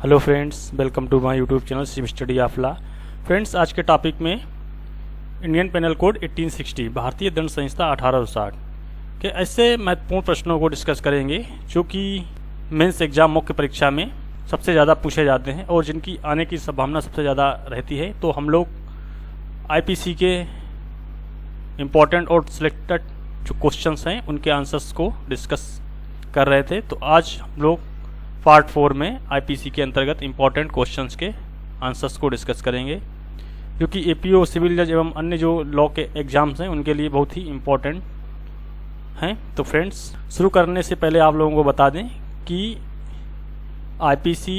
Hello friends, welcome to my YouTube channel civil study of law. Friends, आज के topic में Indian panel code 1860 भारतीय दंड संहिता 1860 के ऐसे महत्वपूर्ण प्रश्नों को डिस्कस करेंगे जो कि मेंस एग्जाम मुख्य परीक्षा में सबसे ज़्यादा पूछे जाते हैं और जिनकी आने की संभावना सबसे ज़्यादा रहती है। तो हम लोग आईपीसी के इम्पोर्टेंट और सिलेक्टेड जो क्वेश्चंस हैं उनके आंसर्स को डिस्कस कर रहे थे। तो आज हम लोग पार्ट 4 में आईपीसी के अंतर्गत इम्पोर्टेंट क्वेश्चंस के आंसर्स को डिस्कस करेंगे, क्योंकि एपीओ, सिविल जज एवं अन्य जो लॉ के एग्जाम्स हैं उनके लिए बहुत ही इम्पोर्टेंट हैं। तो फ्रेंड्स, शुरू करने से पहले आप लोगों को बता दें कि आईपीसी,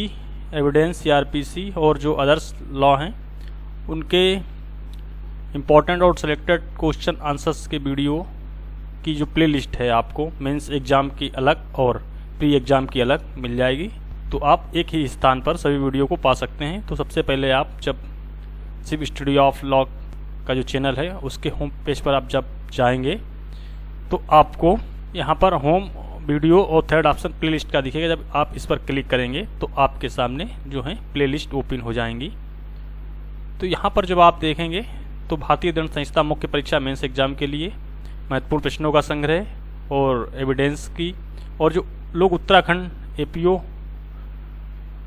एविडेंस, सीआरपीसी और जो अदर्स लॉ हैं उनके इम्पोर्टेंट और सिलेक्टेड क्वेश्चन आंसर्स के वीडियो की जो प्लेलिस्ट है आपको मेंस एग्ज़ाम की अलग और प्री एग्ज़ाम की अलग मिल जाएगी। तो आप एक ही स्थान पर सभी वीडियो को पा सकते हैं। तो सबसे पहले आप जब सिव स्टडी ऑफ लॉ का जो चैनल है उसके होम पेज पर आप जब जाएंगे तो आपको यहाँ पर होम वीडियो और थर्ड ऑप्शन प्लेलिस्ट का दिखेगा। जब आप इस पर क्लिक करेंगे तो आपके सामने जो है प्लेलिस्ट ओपन हो जाएंगी। तो यहाँ पर जब आप देखेंगे तो भारतीय दंड संहिता मुख्य परीक्षा मेंस एग्जाम के लिए महत्वपूर्ण प्रश्नों का संग्रह और एविडेंस की, और जो लोग उत्तराखंड एपीओ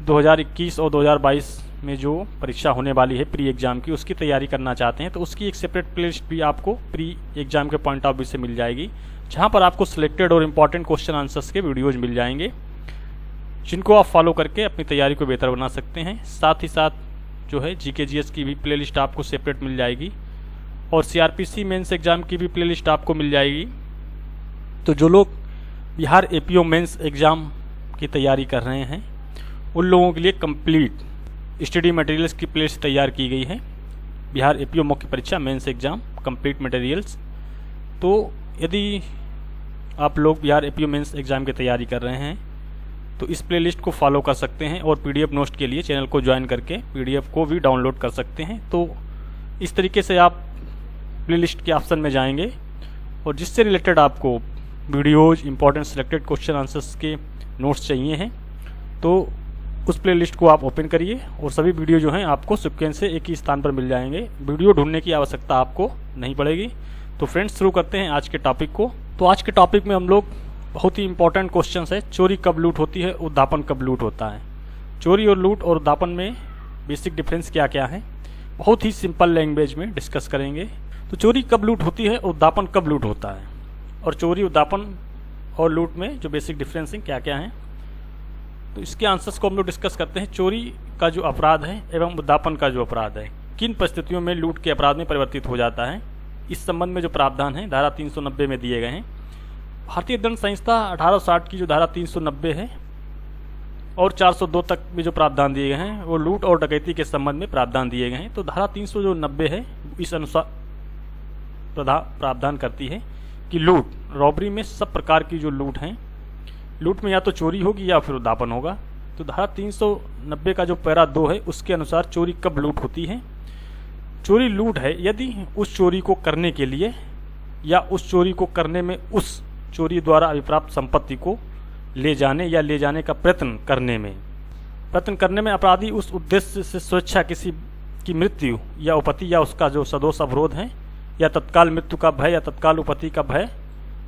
2021 और 2022 में जो परीक्षा होने वाली है प्री एग्जाम की, उसकी तैयारी करना चाहते हैं तो उसकी एक सेपरेट प्लेलिस्ट भी आपको प्री एग्जाम के पॉइंट ऑफ व्यू से मिल जाएगी, जहां पर आपको सिलेक्टेड और इम्पॉर्टेंट क्वेश्चन आंसर्स के वीडियोज मिल जाएंगे, जिनको आप फॉलो करके अपनी तैयारी को बेहतर बना सकते हैं। साथ ही साथ जो है जीके जीएस की भी प्लेलिस्ट आपको सेपरेट मिल जाएगी और सीआरपीसी मेंस एग्जाम की भी प्लेलिस्ट आपको मिल जाएगी। तो जो लोग बिहार एपीओ मेंस एग्जाम की तैयारी कर रहे हैं उन लोगों के लिए कंप्लीट स्टडी मटेरियल्स की प्लेलिस्ट तैयार की गई है। बिहार एपीओ मुख्य परीक्षा मेंस एग्जाम कंप्लीट मटेरियल्स। तो यदि आप लोग बिहार एपीओ मेंस एग्जाम की तैयारी कर रहे हैं तो इस प्लेलिस्ट को फॉलो कर सकते हैं और पीडीएफ नोट्स के लिए चैनल को ज्वाइन करके पीडीएफ को भी डाउनलोड कर सकते हैं। तो इस तरीके से आप प्लेलिस्ट के ऑप्शन में जाएंगे और जिससे रिलेटेड आपको videos, important selected question answers के नोट्स चाहिए हैं तो उस प्लेलिस्ट को आप ओपन करिए और सभी वीडियो जो हैं आपको सीक्वेंस से एक ही स्थान पर मिल जाएंगे। वीडियो ढूंढने की आवश्यकता आपको नहीं पड़ेगी। तो फ्रेंड्स, शुरू करते हैं आज के टॉपिक को। तो आज के टॉपिक में हम लोग बहुत ही इंपॉर्टेंट क्वेश्चन है, चोरी कब लूट होती है, उद्यापन कब लूट होता है। चोरी और लूट और उद्यापन में बेसिक डिफरेंस क्या क्या है, बहुत ही सिंपल लैंग्वेज में डिस्कस करेंगे। तो चोरी कब लूट होती है, उद्यापन कब लूट होता है, और चोरी, उद्यापन और लूट में जो बेसिक डिफरेंसिंग क्या क्या है, तो इसके आंसर्स को हम लोग डिस्कस करते हैं। चोरी का जो अपराध है एवं उद्यापन का जो अपराध है किन परिस्थितियों में लूट के अपराध में परिवर्तित हो जाता है, इस संबंध में जो प्रावधान है धारा 390 में दिए गए हैं। भारतीय दंड संहिता 1860 की जो धारा 390 है और 402 तक में जो प्रावधान दिए गए हैं वो लूट और डकैती के संबंध में प्रावधान दिए गए हैं। तो धारा 390 है इस अनुसार प्रावधान करती है कि लूट, रॉबरी में सब प्रकार की जो लूट हैं, लूट में या तो चोरी होगी या फिर उद्यापन होगा। तो धारा 390 का जो पैरा 2 है उसके अनुसार चोरी कब लूट होती है। चोरी लूट है यदि उस चोरी को करने के लिए या उस चोरी को करने में उस चोरी द्वारा अभिप्राप्त संपत्ति को ले जाने या ले जाने का प्रयत्न करने में अपराधी उस उद्देश्य से स्वेच्छा किसी की मृत्यु या उपपत्ति या उसका जो सदोष अवरोध है या तत्काल मृत्यु का भय या तत्काल उपपत्ति का भय,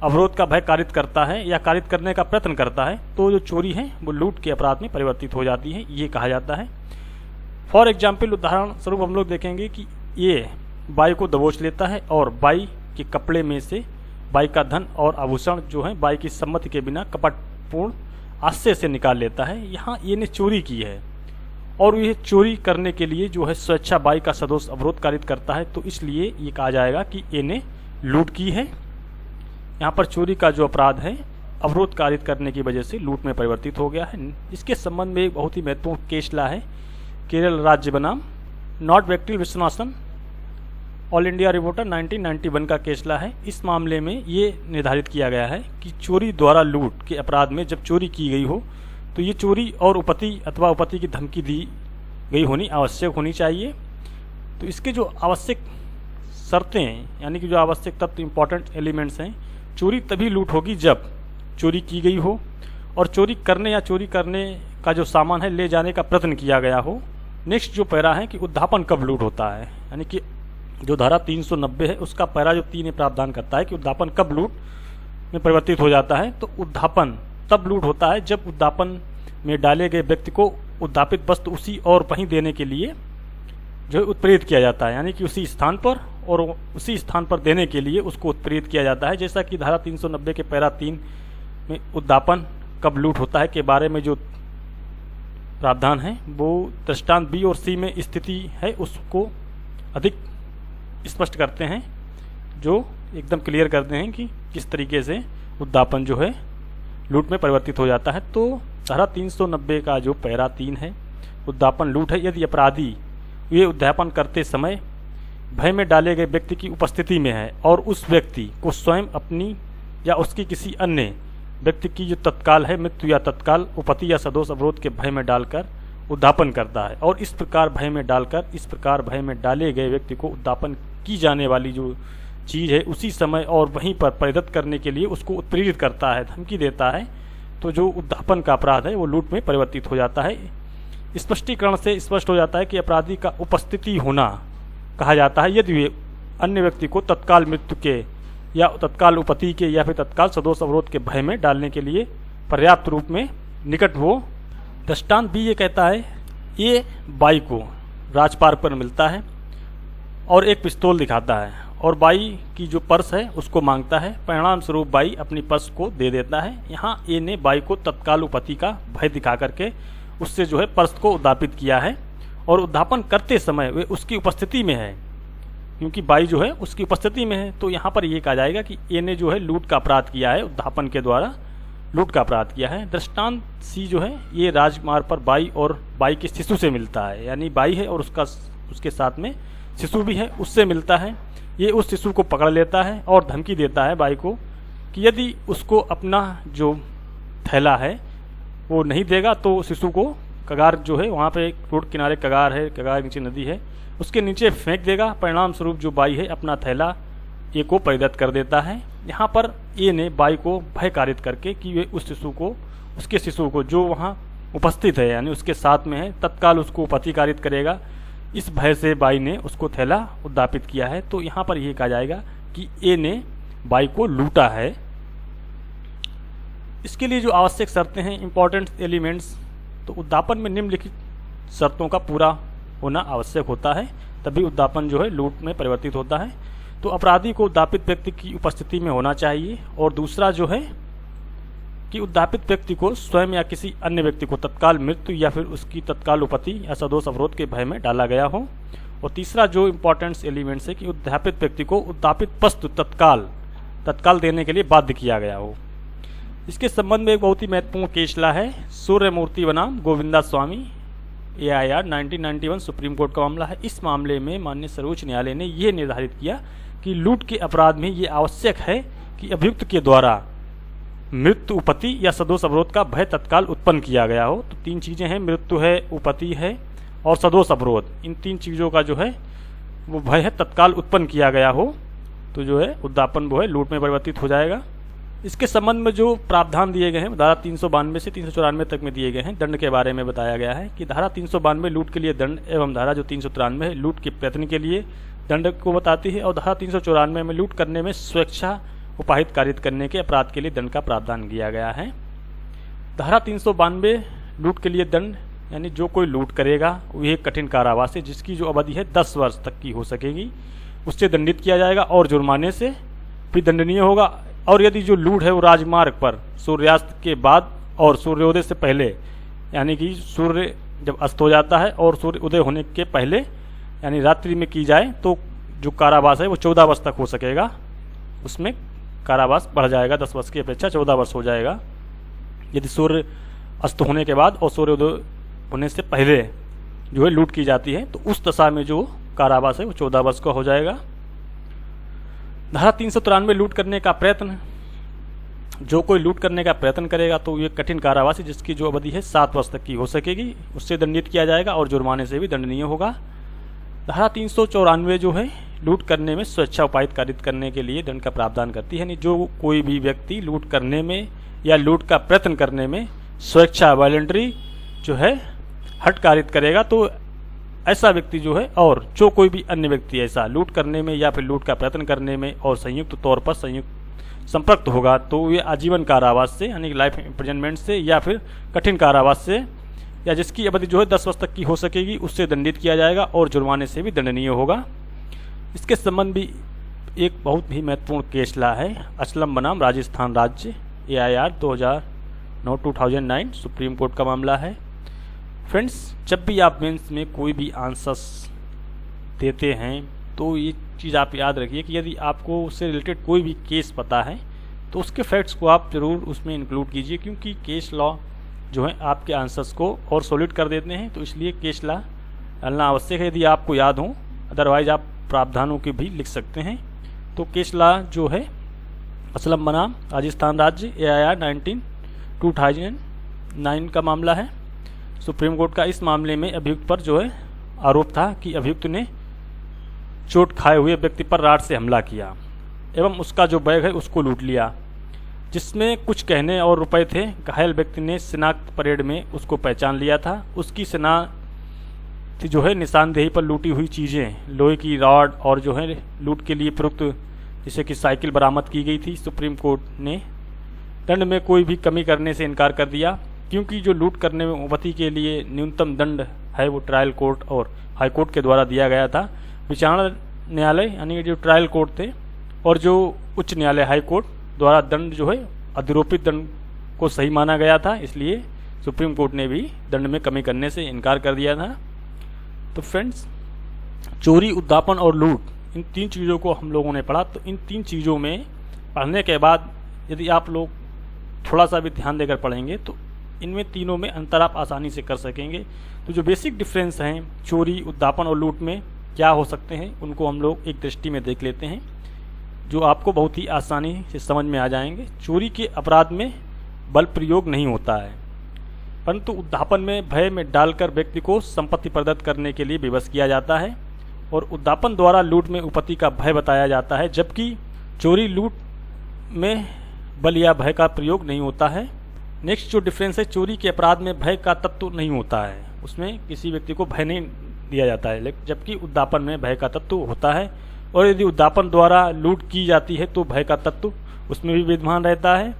अवरोध का भय कारित करता है या कारित करने का प्रयत्न करता है, तो जो चोरी है वो लूट के अपराध में परिवर्तित हो जाती है, ये कहा जाता है। फॉर एग्जाम्पल, उदाहरण स्वरूप हम लोग देखेंगे कि ये बाई को दबोच लेता है और बाई के कपड़े में से बाई का धन और आभूषण जो है बाई की सम्मति के बिना कपटपूर्ण आश्चर्य से निकाल लेता है। यहाँ ये ने चोरी की है और यह चोरी करने के लिए जो है स्वेच्छा बाई का सदोष अवरोध कारित करता है, तो इसलिए ये कहा जाएगा कि ये ने लूट की है। यहाँ पर चोरी का जो अपराध है अवरोध कारित करने की वजह से लूट में परिवर्तित हो गया है। इसके संबंध में एक बहुत ही महत्वपूर्ण केस ला है केरल राज्य बनाम नॉट व्यक्तिल विश्वनाथन ऑल इंडिया रिपोर्टर 1991 का केस ला है। इस मामले में ये निर्धारित किया गया है कि चोरी द्वारा लूट के अपराध में जब चोरी की गई हो तो ये चोरी और उपपत्ति अथवा उपपत्ति की धमकी दी गई होनी आवश्यक होनी चाहिए। तो इसके जो आवश्यक शर्तें हैं, यानी कि जो आवश्यक तत्व, इंपॉर्टेंट एलिमेंट्स हैं, चोरी तभी लूट होगी जब चोरी की गई हो और चोरी करने या चोरी करने का जो सामान है ले जाने का प्रयत्न किया गया हो। नेक्स्ट जो पैरा है कि उद्धापन कब लूट होता है, यानी कि जो धारा 390 है उसका पैरा जो 3 प्रावधान करता है कि उद्धापन कब लूट में परिवर्तित हो जाता है। तो उद्धापन तब लूट होता है जब उद्धापन में डाले गए व्यक्ति को उद्धापित वस्तु उसी और वहीं देने के लिए जो है उत्प्रेरित किया जाता है, यानी कि उसी स्थान पर और उसी स्थान पर देने के लिए उसको उत्प्रेरित किया जाता है। जैसा कि धारा 390 के पैरा 3 में उद्धापन कब लूट होता है के बारे में जो प्रावधान है वो दृष्टांत बी और सी में स्थिति है उसको अधिक स्पष्ट करते हैं, जो एकदम क्लियर करते हैं कि किस तरीके से उद्धापन जो है लूट में परिवर्तित हो जाता है। तो धारा 390 का जो पैरा 3 है उद्धापन लूट है यदि अपराधी ये उद्यापन करते समय भय में डाले गए व्यक्ति की उपस्थिति में है और उस व्यक्ति को स्वयं अपनी या उसकी किसी अन्य व्यक्ति की जो तत्काल है मृत्यु या तत्काल उपपत्ति या सदोष अवरोध के भय में डालकर उद्धापन करता है और इस प्रकार भय में डाले गए व्यक्ति को उद्धापन की जाने वाली जो चीज़ है उसी समय और वहीं पर परिदत्त करने के लिए उसको उत्प्रेरित करता है, धमकी देता है, तो जो उद्धापन का अपराध है वो लूट में परिवर्तित हो जाता है। स्पष्टीकरण से स्पष्ट हो जाता है कि अपराधी का उपस्थिति होना कहा जाता है यदि वे अन्य व्यक्ति को तत्काल मृत्यु के या तत्काल उपपत्ति के या फिर तत्काल सदोष अवरोध के भय में डालने के लिए पर्याप्त रूप में निकट हो। दृष्टांत भी ये कहता है ये बाई को राजपार्क पर मिलता है और एक पिस्तौल दिखाता है और बाई की जो पर्स है उसको मांगता है, परिणाम स्वरूप बाई अपनी पर्स को दे देता है। यहाँ ए ने बाई को तत्काल उपपत्ति का भय दिखा करके उससे जो है पर्स को उद्धापित किया है और उद्धापन करते समय वे उसकी उपस्थिति में है, क्योंकि बाई जो है उसकी उपस्थिति में है। तो यहाँ पर ये कहा जाएगा कि ए ने जो है लूट का अपराध किया है, उद्धापन के द्वारा लूट का अपराध किया है। दृष्टांत सी जो है ये राजमार्ग पर बाई और बाई के शिशु से मिलता है, यानी बाई है और उसके साथ में शिशु भी है, उससे मिलता है। ये उस शिशु को पकड़ लेता है और धमकी देता है बाई को कि यदि उसको अपना जो थैला है वो नहीं देगा तो शिशु को कगार जो है वहाँ पे रोड किनारे कगार है, कगार नीचे नदी है, उसके नीचे फेंक देगा। परिणाम स्वरूप जो बाई है अपना थैला ए को परिदत्त कर देता है। यहाँ पर ए ने बाई को भय कारित करके कि वे उस शिशु को उसके शिशु को जो वहाँ उपस्थित है यानी उसके साथ में है तत्काल उसको उपपत्ति कारित करेगा। इस भय से बाई ने उसको थैला उद्धापित किया है। तो यहाँ पर यह कहा जाएगा कि ए ने बाई को लूटा है। इसके लिए जो आवश्यक शर्तें हैं इंपॉर्टेंट एलिमेंट्स, तो उद्धापन में निम्नलिखित शर्तों का पूरा होना आवश्यक होता है, तभी उद्धापन जो है लूट में परिवर्तित होता है। तो अपराधी को उद्धापित व्यक्ति की उपस्थिति में होना चाहिए और दूसरा जो है कि उद्धापित व्यक्ति को स्वयं या किसी अन्य व्यक्ति को तत्काल मृत्यु या फिर उसकी तत्काल उपपत्ति या सदोष अवरोध के भय में डाला गया हो। और तीसरा जो इंपॉर्टेंट एलिमेंट्स है कि उद्धापित व्यक्ति को उद्धापित वस्तु तत्काल देने के लिए बाध्य किया गया हो। इसके संबंध में एक बहुत ही महत्वपूर्ण केसला है सूर्यमूर्ति बनाम गोविंदा स्वामी AIR 1991 सुप्रीम कोर्ट का मामला है। इस मामले में माननीय सर्वोच्च न्यायालय ने यह निर्धारित किया कि लूट के अपराध में ये आवश्यक है कि अभियुक्त के द्वारा मृत्यु उपपत्ति या सदोष अवरोध का भय तत्काल उत्पन्न किया गया हो। तो 3 चीज़ें हैं, मृत्यु है, उपपत्ति है और सदोष अवरोध। इन 3 चीज़ों का जो है वो भय है तत्काल उत्पन्न किया गया हो, तो जो है उद्धापन वो है लूट में परिवर्तित हो जाएगा। इसके संबंध में जो प्रावधान दिए गए हैं धारा 392 से 394 तक में दिए गए हैं। दंड के बारे में बताया गया है कि धारा 392 लूट के लिए दंड एवं धारा जो 393 है लूट के प्रयत्न के लिए दंड को बताती है और धारा 394 में लूट करने में स्वेच्छा उपाहित कारित करने के अपराध के लिए दंड का प्रावधान किया गया है। धारा 392 लूट के लिए दंड यानी जो कोई लूट करेगा वह कठिन कारावास है जिसकी जो अवधि है 10 वर्ष तक की हो सकेगी, उससे दंडित किया जाएगा और जुर्माने से भी दंडनीय होगा। और यदि जो लूट है वो राजमार्ग पर सूर्यास्त के बाद और सूर्योदय से पहले यानी कि सूर्य जब अस्त हो जाता है और सूर्य उदय होने के पहले यानी रात्रि में की जाए तो जो कारावास है वो 14 वर्ष तक हो सकेगा, उसमें कारावास बढ़ जाएगा 10 वर्ष की अपेक्षा 14 वर्ष हो जाएगा। यदि सूर्य अस्त होने के बाद और सूर्योदय होने से पहले जो है लूट की जाती है तो उस दशा में जो कारावास है वो 14 वर्ष का हो जाएगा। धारा 393 लूट करने का प्रयत्न, जो कोई लूट करने का प्रयत्न करेगा तो ये कठिन कारावास है जिसकी जो अवधि है 7 वर्ष तक की हो सकेगी, उससे दंडित किया जाएगा और जुर्माने से भी दंडनीय होगा। धारा 394 जो है लूट करने में स्वेच्छा उपाहित कारित करने के लिए दंड का प्रावधान करती है, यानी जो कोई भी व्यक्ति लूट करने में या लूट का प्रयत्न करने में स्वेच्छा वॉलंटरी जो है हट कारित करेगा, तो ऐसा व्यक्ति जो है, और जो कोई भी अन्य व्यक्ति ऐसा लूट करने में या फिर लूट का प्रयत्न करने में और संयुक्त तौर पर संयुक्त संपर्क होगा, तो ये आजीवन कारावास से यानी लाइफ इम्प्रिजनमेंट से या फिर कठिन कारावास से, या जिसकी अवधि जो है 10 वर्ष तक की हो सकेगी, उससे दंडित किया जाएगा और जुर्माने से भी दंडनीय होगा। इसके संबंध भी एक बहुत ही महत्वपूर्ण केस ला है, असलम बनाम राजस्थान राज्य, AIR 2009 सुप्रीम कोर्ट का मामला है। फ्रेंड्स, जब भी आप मेंस में कोई भी आंसर्स देते हैं तो ये चीज़ आप याद रखिए कि यदि आपको उससे रिलेटेड कोई भी केस पता है तो उसके फैक्ट्स को आप ज़रूर उसमें इंक्लूड कीजिए, क्योंकि केस लॉ जो है आपके आंसर्स को और सॉलिड कर देते हैं, तो इसलिए केस लॉ डालना आवश्यक है यदि आपको याद हो, अदरवाइज आप प्रावधानों की भी लिख सकते हैं। तो केस लॉ जो है असलम बनाम राजस्थान राज्य, AIR 2009 का मामला है सुप्रीम कोर्ट का। इस मामले में अभियुक्त पर जो है आरोप था कि अभियुक्त ने चोट खाए हुए व्यक्ति पर राड से हमला किया एवं उसका जो बैग है उसको लूट लिया, जिसमें कुछ गहने और रुपए थे। घायल व्यक्ति ने शिनाख्त परेड में उसको पहचान लिया था। उसकी शिनाख्त जो है निशानदेही पर लूटी हुई चीज़ें, लोहे की रॉड और जो है लूट के लिए प्रयुक्त जैसे कि साइकिल बरामद की गई थी। सुप्रीम कोर्ट ने दंड में कोई भी कमी करने से इनकार कर दिया, क्योंकि जो लूट करने में उपपत्ति के लिए न्यूनतम दंड है वो ट्रायल कोर्ट और हाई कोर्ट के द्वारा दिया गया था। विचारणा न्यायालय यानी जो ट्रायल कोर्ट थे और जो उच्च न्यायालय हाई कोर्ट द्वारा दंड जो है अधिरोपित दंड को सही माना गया था, इसलिए सुप्रीम कोर्ट ने भी दंड में कमी करने से इनकार कर दिया था। तो फ्रेंड्स, चोरी, उद्दापन और लूट, इन 3 चीज़ों को हम लोगों ने पढ़ा। तो इन 3 चीज़ों में पढ़ने के बाद यदि आप लोग थोड़ा सा भी ध्यान देकर पढ़ेंगे तो इनमें तीनों में अंतर आप आसानी से कर सकेंगे। तो जो बेसिक डिफरेंस हैं चोरी, उद्दापन और लूट में क्या हो सकते हैं, उनको हम लोग एक दृष्टि में देख लेते हैं, जो आपको बहुत ही आसानी से समझ में आ जाएंगे। चोरी के अपराध में बल प्रयोग नहीं होता है, परंतु उद्दापन में भय में डालकर व्यक्ति को संपत्ति प्रदत्त करने के लिए विवश किया जाता है, और उद्दापन द्वारा लूट में उपपत्ति का भय बताया जाता है, जबकि चोरी लूट में बल या भय का प्रयोग नहीं होता है। नेक्स्ट जो डिफरेंस है, चोरी के अपराध में भय का तत्व नहीं होता है, उसमें किसी व्यक्ति को भय नहीं दिया जाता है, जबकि उद्दापन में भय का तत्व होता है। और यदि उद्दापन द्वारा लूट की जाती है तो भय का तत्व उसमें भी विद्यमान रहता है।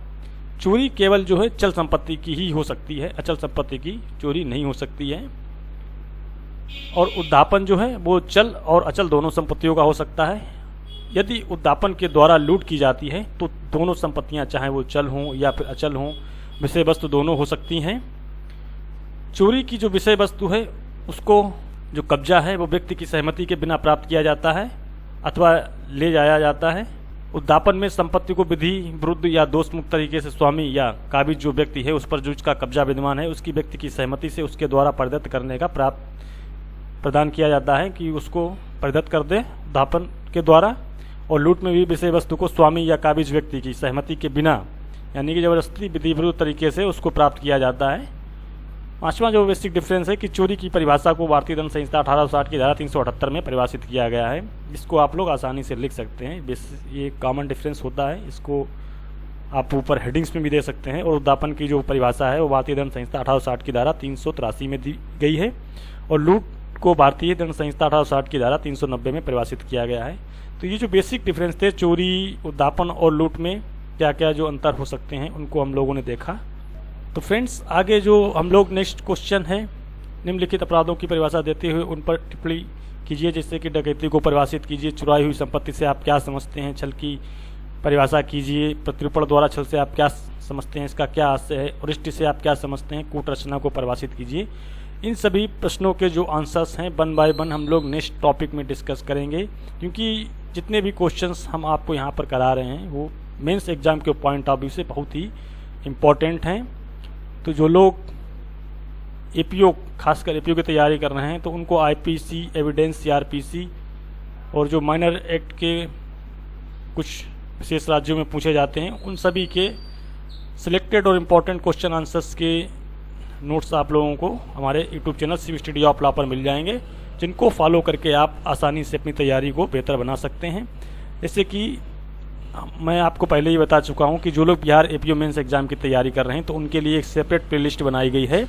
चोरी केवल जो है चल संपत्ति की ही हो सकती है, अचल संपत्ति की चोरी नहीं हो सकती है। और उद्दापन जो है वो चल और अचल दोनों संपत्तियों का हो सकता है। यदि उद्दापन के द्वारा लूट की जाती है तो दोनों संपत्तियां, चाहे वो चल हों या फिर अचल हों, विषय वस्तु दोनों हो सकती हैं। चोरी की जो विषय वस्तु है उसको जो कब्जा है वो व्यक्ति की सहमति के बिना प्राप्त किया जाता है अथवा ले जाया जाता है। उद्दापन में संपत्ति को विधि विरुद्ध या दोष मुक्त तरीके से स्वामी या काबिज जो व्यक्ति है उस पर जो उसका कब्जा विद्यमान है उसकी व्यक्ति की सहमति से उसके द्वारा प्रदत्त करने का प्रदान किया जाता है कि उसको प्रदत्त कर दे उद्दापन के द्वारा। और लूट में भी विषय वस्तु को स्वामी या काबिज व्यक्ति की सहमति के बिना यानी कि जबरदस्ती विधि विरुद्ध तरीके से उसको प्राप्त किया जाता है। 5वां जो बेसिक डिफरेंस है कि चोरी की परिभाषा को भारतीय दंड संहिता 1860 की धारा 378 में परिभाषित किया गया है, जिसको आप लोग आसानी से लिख सकते हैं। ये कॉमन डिफरेंस होता है, इसको आप ऊपर हेडिंग्स में भी दे सकते हैं। और उद्दापन की जो परिभाषा है वो भारतीय दंड संहिता 1860 की धारा 383 में दी गई है, और लूट को भारतीय दंड संहिता 1860 की धारा 390 में परिभाषित किया गया है। तो ये जो बेसिक डिफरेंस थे चोरी, उद्दापन और लूट में क्या क्या जो अंतर हो सकते हैं उनको हम लोगों ने देखा। तो फ्रेंड्स, आगे जो हम लोग नेक्स्ट क्वेश्चन है, निम्नलिखित अपराधों की परिभाषा देते हुए उन पर टिप्पणी कीजिए। जैसे कि डकैती को परिभाषित कीजिए, चुराई हुई संपत्ति से आप क्या समझते हैं, छल की परिभाषा कीजिए, प्रत्युर्पण द्वारा छल से आप क्या समझते हैं, इसका क्या आशय है, और रिष्टि से आप क्या समझते हैं, कूट रचना को परिभाषित कीजिए। इन सभी प्रश्नों के जो आंसर्स हैं 1 बाय 1 हम लोग नेक्स्ट टॉपिक में डिस्कस करेंगे, क्योंकि जितने भी क्वेश्चंस हम आपको यहाँ पर करा रहे हैं वो मेंस एग्जाम के पॉइंट ऑफ व्यू से बहुत ही इम्पोर्टेंट हैं। तो जो लोग एपीओ, खासकर एपीओ की तैयारी कर रहे हैं, तो उनको आईपीसी, एविडेंस, सीआरपीसी और जो माइनर एक्ट के कुछ विशेष राज्यों में पूछे जाते हैं उन सभी के सिलेक्टेड और इम्पोर्टेंट क्वेश्चन आंसर्स के नोट्स आप लोगों को हमारे YouTube channel civil study of law पर मिल जाएंगे, जिनको फॉलो करके आप आसानी से अपनी तैयारी को बेहतर बना सकते हैं। जैसे कि मैं आपको पहले ही बता चुका हूं कि जो लोग बिहार एपीओ मेंस एग्जाम की तैयारी कर रहे हैं तो उनके लिए एक सेपरेट प्लेलिस्ट बनाई गई है,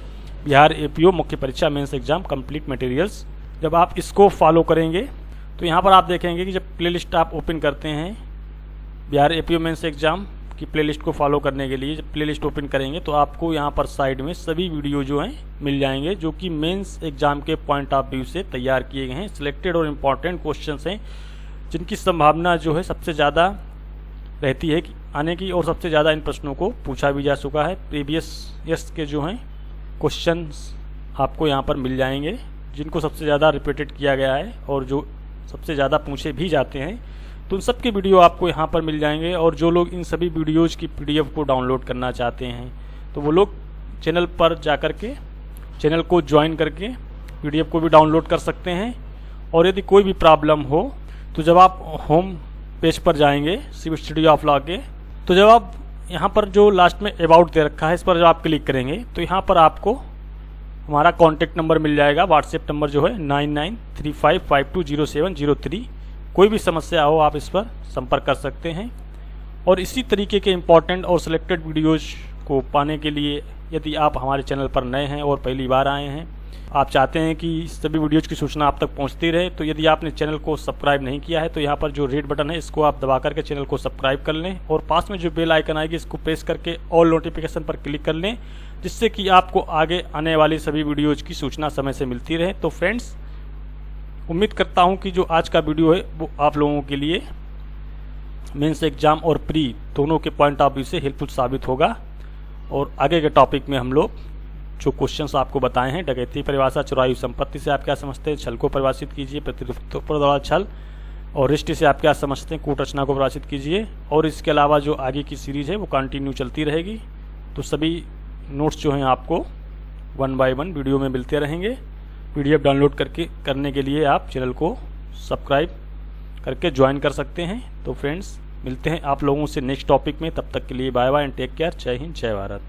बिहार एपीओ मुख्य परीक्षा मेंस एग्जाम कंप्लीट मटेरियल्स। जब आप इसको फॉलो करेंगे तो यहाँ पर आप देखेंगे कि जब प्लेलिस्ट आप ओपन करते हैं बिहार एपीओ मेंस एग्जाम की प्लेलिस्ट को फॉलो करने के लिए, जब प्लेलिस्ट ओपन करेंगे तो आपको यहाँ पर साइड में सभी वीडियो जो हैं मिल जाएंगे, जो कि मेंस एग्जाम के पॉइंट ऑफ व्यू से तैयार किए गए हैं। सिलेक्टेड और इम्पॉर्टेंट क्वेश्चंस हैं जिनकी संभावना जो है सबसे ज़्यादा रहती है कि आने की, और सबसे ज़्यादा इन प्रश्नों को पूछा भी जा चुका है। प्रीवियस ईयर्स के जो हैं क्वेश्चंस आपको यहाँ पर मिल जाएंगे जिनको सबसे ज़्यादा रिपीटेड किया गया है और जो सबसे ज़्यादा पूछे भी जाते हैं, तो उन सब के वीडियो आपको यहाँ पर मिल जाएंगे। और जो लोग इन सभी वीडियोज़ की PDF को डाउनलोड करना चाहते हैं तो वो लोग चैनल पर जा कर के चैनल को ज्वाइन करके PDF को भी डाउनलोड कर सकते हैं। और यदि कोई भी प्रॉब्लम हो तो जब आप होम पेज पर जाएंगे सिविल स्टूडियो ऑफ लॉ के, तो जब आप यहाँ पर जो लास्ट में अबाउट दे रखा है इस पर जब आप क्लिक करेंगे तो यहाँ पर आपको हमारा कॉन्टैक्ट नंबर मिल जाएगा। व्हाट्सएप नंबर जो है 9935520703। कोई भी समस्या हो आप इस पर संपर्क कर सकते हैं। और इसी तरीके के इम्पॉर्टेंट और सिलेक्टेड वीडियोज़ को पाने के लिए यदि आप हमारे चैनल पर नए हैं और पहली बार आए हैं, आप चाहते हैं कि सभी वीडियोज़ की सूचना आप तक पहुंचती रहे, तो यदि आपने चैनल को सब्सक्राइब नहीं किया है तो यहाँ पर जो रेड बटन है इसको आप दबा करके चैनल को सब्सक्राइब कर लें और पास में जो बेल आइकन आएगी इसको प्रेस करके ऑल नोटिफिकेशन पर क्लिक कर लें, जिससे कि आपको आगे आने वाली सभी वीडियोज़ की सूचना समय से मिलती रहे। तो फ्रेंड्स, उम्मीद करता हूं कि जो आज का वीडियो है वो आप लोगों के लिए मेंस एग्जाम और प्री दोनों के पॉइंट ऑफ व्यू से हेल्पफुल साबित होगा। और आगे के टॉपिक में हम लोग जो क्वेश्चंस आपको बताए हैं, डकैती परिभाषा, चुराई संपत्ति से आप क्या समझते हैं, छल को परिभाषित कीजिए, प्रतिरूपता पर द्वारा छल, और रिष्ट से आप क्या समझते हैं, कूट रचना को परिभाषित कीजिए। और इसके अलावा जो आगे की सीरीज़ है वो कंटिन्यू चलती रहेगी। तो सभी नोट्स जो हैं आपको 1 बाय 1 वीडियो में मिलते रहेंगे। PDF डाउनलोड करने के लिए आप चैनल को सब्सक्राइब करके ज्वाइन कर सकते हैं। तो फ्रेंड्स, मिलते हैं आप लोगों से नेक्स्ट टॉपिक में, तब तक के लिए bye bye and take care. जय हिंद, जय भारत।